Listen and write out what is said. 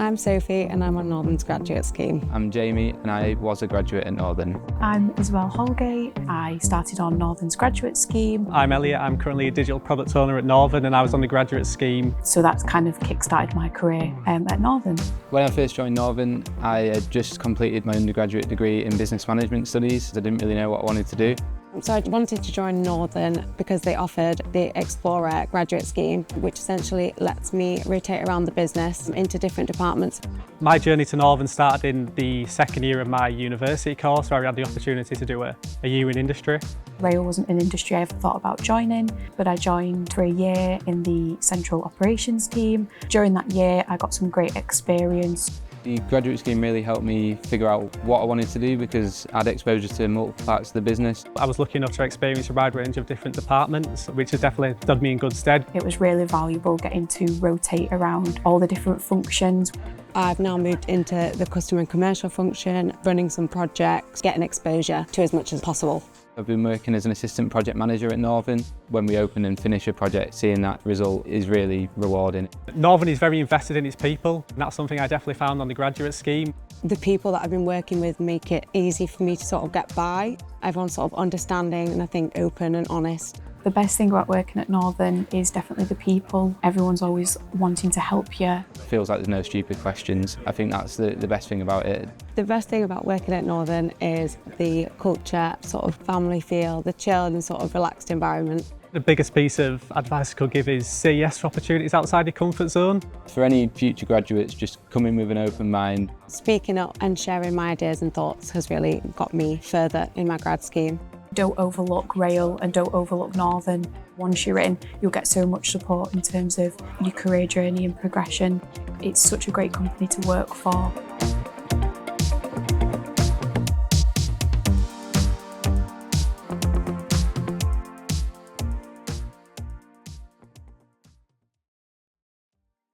I'm Sophie and I'm on Northern's graduate scheme. I'm Jamie and I was a graduate at Northern. I'm Isabelle Holgate. I started on Northern's graduate scheme. I'm Elliot. I'm currently a digital product owner at Northern and I was on the graduate scheme. So that's kind of kick-started my career at Northern. When I first joined Northern, I had just completed my undergraduate degree in business management studies. I didn't really know what I wanted to do. So I wanted to join Northern because they offered the Explorer graduate scheme, which essentially lets me rotate around the business into different departments. My journey to Northern started in the second year of my university course, where I had the opportunity to do a year in industry. Rail wasn't an industry I ever thought about joining, but I joined for a year in the central operations team. During that year, I got some great experience. The graduate scheme really helped me figure out what I wanted to do because I had exposure to multiple parts of the business. I was lucky enough to experience a wide range of different departments, which has definitely done me in good stead. It was really valuable getting to rotate around all the different functions. I've now moved into the customer and commercial function, running some projects, getting exposure to as much as possible. I've been working as an assistant project manager at Northern. When we open and finish a project, seeing that result is really rewarding. Northern is very invested in its people, and that's something I definitely found on the graduate scheme. The people that I've been working with make it easy for me to sort of get by. Everyone's sort of understanding and I think open and honest. The best thing about working at Northern is definitely the people. Everyone's always wanting to help you. It feels like there's no stupid questions. I think that's the best thing about it. The best thing about working at Northern is the culture, sort of family feel, the chilled and sort of relaxed environment. The biggest piece of advice I could give is say yes to opportunities outside your comfort zone. For any future graduates, just come in with an open mind. Speaking up and sharing my ideas and thoughts has really got me further in my grad scheme. Don't overlook Rail and don't overlook Northern. Once you're in, you'll get so much support in terms of your career journey and progression. It's such a great company to work for.